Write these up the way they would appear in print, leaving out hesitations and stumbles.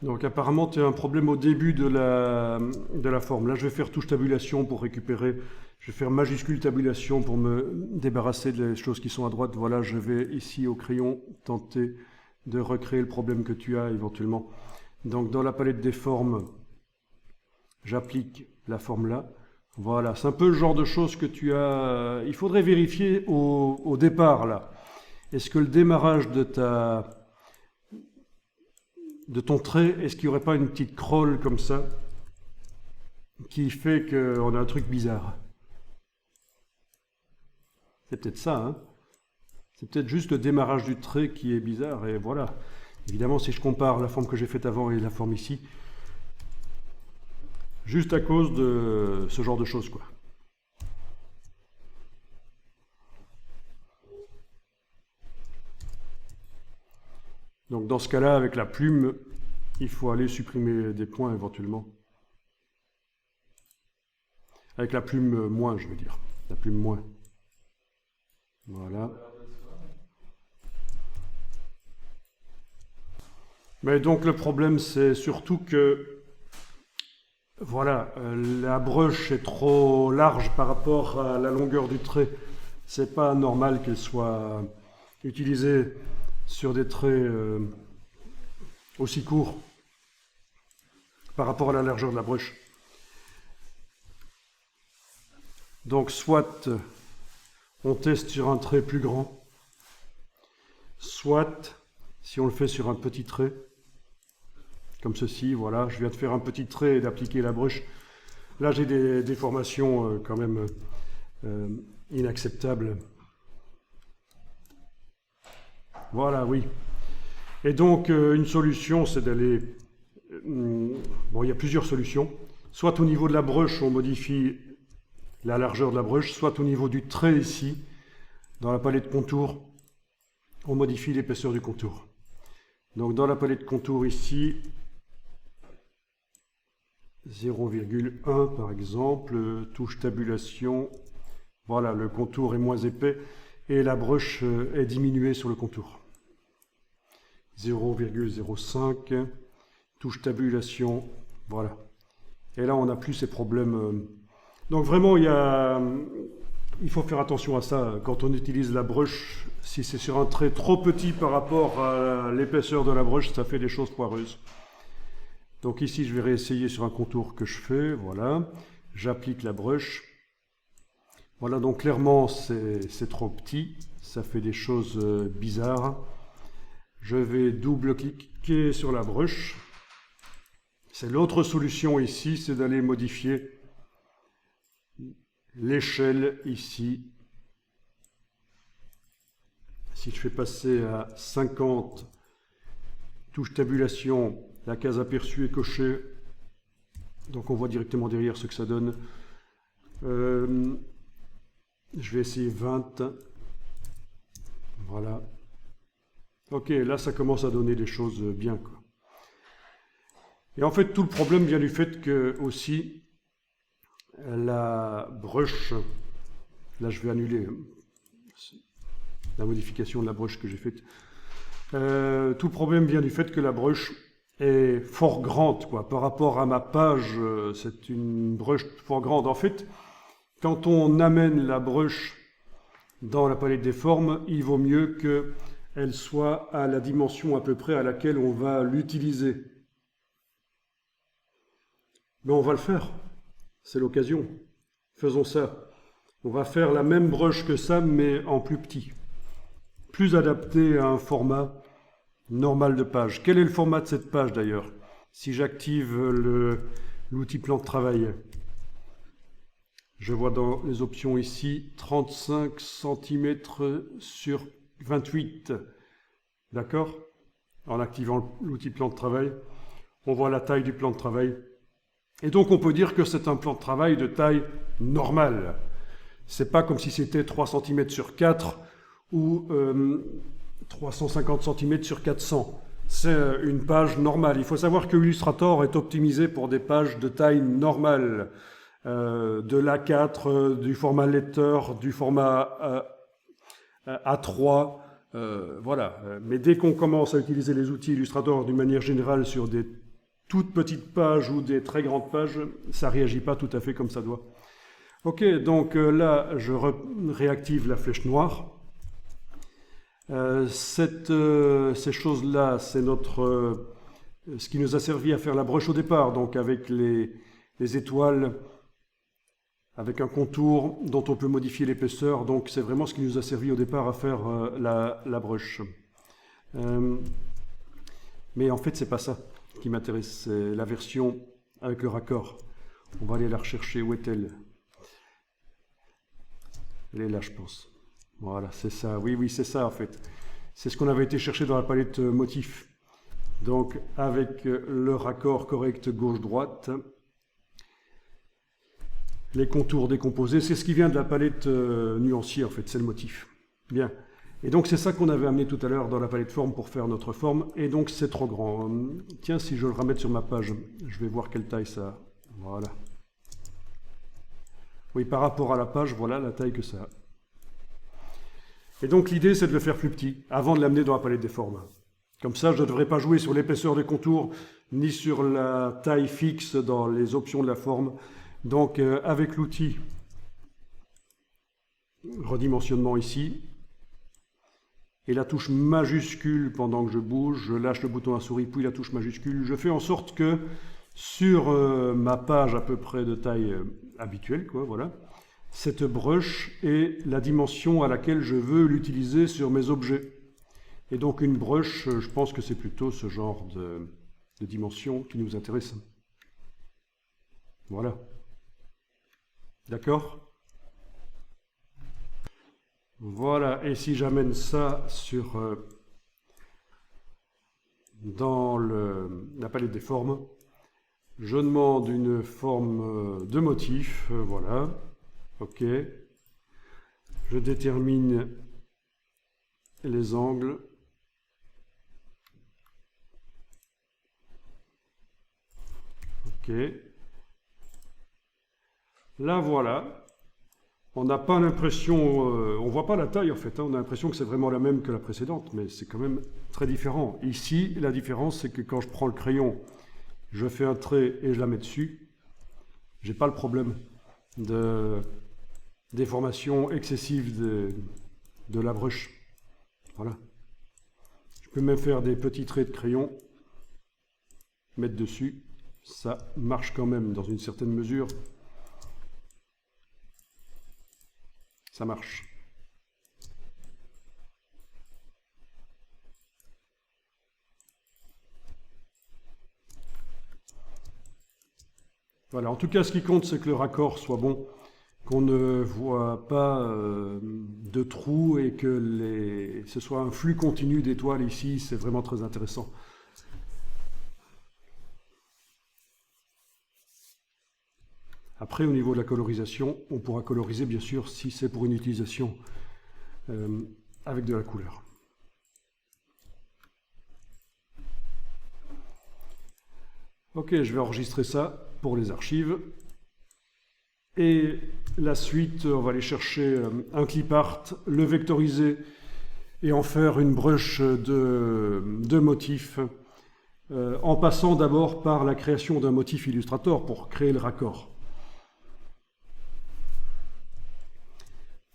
Donc apparemment, tu as un problème au début de la forme. Là, je vais faire touche tabulation pour récupérer. Je vais faire majuscule tabulation pour me débarrasser des choses qui sont à droite. Voilà, je vais ici au crayon tenter de recréer le problème que tu as éventuellement. Donc dans la palette des formes, j'applique la forme là. Voilà, c'est un peu le genre de choses que tu as... Il faudrait vérifier au départ là. Est-ce que le démarrage de ton trait, est-ce qu'il n'y aurait pas une petite crawl comme ça qui fait qu'on a un truc bizarre? C'est peut-être ça, hein? C'est peut-être juste le démarrage du trait qui est bizarre, et voilà. Évidemment, si je compare la forme que j'ai faite avant et la forme ici, juste à cause de ce genre de choses, quoi. Donc dans ce cas-là, avec la plume, il faut aller supprimer des points éventuellement. Avec la plume moins, je veux dire. La plume moins. Voilà. Mais donc le problème, c'est surtout que, voilà, la broche est trop large par rapport à la longueur du trait. C'est pas normal qu'elle soit utilisée sur des traits aussi courts par rapport à la largeur de la broche. Donc soit on teste sur un trait plus grand, soit si on le fait sur un petit trait, comme ceci, voilà, je viens de faire un petit trait et d'appliquer la broche. Là j'ai des déformations quand même inacceptables. Voilà, oui. Et donc une solution, c'est d'aller... bon, il y a plusieurs solutions. Soit au niveau de la broche, on modifie la largeur de la broche, soit au niveau du trait ici, dans la palette contour, on modifie l'épaisseur du contour. Donc dans la palette contour ici, 0,1 par exemple, touche tabulation, voilà, le contour est moins épais et la broche est diminuée sur le contour. 0,05, touche tabulation, voilà. Et là on n'a plus ces problèmes. Donc vraiment il faut faire attention à ça quand on utilise la broche. Si c'est sur un trait trop petit par rapport à l'épaisseur de la broche, ça fait des choses foireuses. Donc ici, je vais réessayer sur un contour que je fais, voilà. J'applique la broche. Voilà, donc clairement, c'est trop petit. Ça fait des choses bizarres. Je vais double-cliquer sur la broche. C'est l'autre solution ici, c'est d'aller modifier l'échelle ici. Si je fais passer à 50, touche tabulation, la case aperçue est cochée, donc on voit directement derrière ce que ça donne. Je vais essayer 20, voilà. Ok, là ça commence à donner des choses bien, quoi. Et en fait tout le problème vient du fait que aussi la broche, là je vais annuler la modification de la broche que j'ai faite. Tout le problème vient du fait que la broche est fort grande, quoi. Par rapport à ma page, c'est une broche fort grande. En fait, quand on amène la broche dans la palette des formes, il vaut mieux qu'elle soit à la dimension à peu près à laquelle on va l'utiliser. Mais on va le faire. C'est l'occasion. Faisons ça. On va faire la même broche que ça, mais en plus petit. Plus adapté à un format normal de page. Quel est le format de cette page d'ailleurs? Si j'active l'outil plan de travail, je vois dans les options ici 35 cm sur 28. D'accord? En activant l'outil plan de travail, on voit la taille du plan de travail. Et donc on peut dire que c'est un plan de travail de taille normale. C'est pas comme si c'était 3 cm sur 4 ou 350 cm sur 400. C'est une page normale. Il faut savoir que Illustrator est optimisé pour des pages de taille normale. De l'A4, du format lecteur, du format A3, voilà. Mais dès qu'on commence à utiliser les outils Illustrator d'une manière générale sur des toutes petites pages ou des très grandes pages, ça ne réagit pas tout à fait comme ça doit. Ok, donc là, je réactive la flèche noire. Ces choses-là, c'est ce qui nous a servi à faire la broche au départ, donc avec les étoiles, avec un contour dont on peut modifier l'épaisseur. Donc c'est vraiment ce qui nous a servi au départ à faire la broche. Mais en fait, c'est pas ça qui m'intéresse, c'est la version avec le raccord. On va aller la rechercher. Où est-elle? Elle est là, je pense. Voilà, c'est ça. Oui, oui, c'est ça en fait. C'est ce qu'on avait été chercher dans la palette motif. Donc, avec le raccord correct gauche-droite, les contours décomposés, c'est ce qui vient de la palette nuancier en fait, c'est le motif. Bien. Et donc, c'est ça qu'on avait amené tout à l'heure dans la palette forme pour faire notre forme. Et donc, c'est trop grand. Tiens, si je le ramène sur ma page, je vais voir quelle taille ça a. Voilà. Oui, par rapport à la page, voilà la taille que ça a. Et donc l'idée, c'est de le faire plus petit, avant de l'amener dans la palette des formes. Comme ça, je ne devrais pas jouer sur l'épaisseur des contours, ni sur la taille fixe dans les options de la forme. Donc avec l'outil redimensionnement ici, et la touche majuscule pendant que je bouge, je lâche le bouton à souris, puis la touche majuscule, je fais en sorte que sur ma page à peu près de taille habituelle, quoi, voilà, cette brush est la dimension à laquelle je veux l'utiliser sur mes objets. Et donc une brush, je pense que c'est plutôt ce genre de dimension qui nous intéresse. Voilà. D'accord? Voilà, et si j'amène ça dans la palette des formes, je demande une forme de motif, voilà, ok. Je détermine les angles. Ok. Là, voilà. On n'a pas l'impression, on voit pas la taille en fait, hein, on a l'impression que c'est vraiment la même que la précédente, mais c'est quand même très différent. Ici, la différence, c'est que quand je prends le crayon, je fais un trait et je la mets dessus, j'ai pas le problème de déformation excessive de la brush. Voilà. Je peux même faire des petits traits de crayon, mettre dessus, ça marche quand même dans une certaine mesure. Ça marche. Voilà, en tout cas, ce qui compte, c'est que le raccord soit bon, qu'on ne voit pas de trous et que ce soit un flux continu d'étoiles ici, c'est vraiment très intéressant. Après, au niveau de la colorisation, on pourra coloriser, bien sûr, si c'est pour une utilisation avec de la couleur. Ok, je vais enregistrer ça pour les archives. Et la suite, on va aller chercher un clip art, le vectoriser et en faire une brush de motifs, en passant d'abord par la création d'un motif Illustrator pour créer le raccord.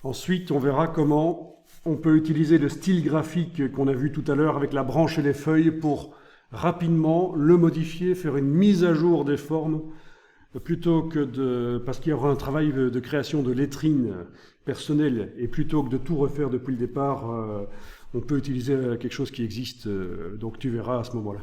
Ensuite, on verra comment on peut utiliser le style graphique qu'on a vu tout à l'heure avec la branche et les feuilles pour rapidement le modifier, faire une mise à jour des formes, plutôt que parce qu'il y aura un travail de création de lettrines personnelles, et plutôt que de tout refaire depuis le départ, on peut utiliser quelque chose qui existe, donc tu verras à ce moment-là.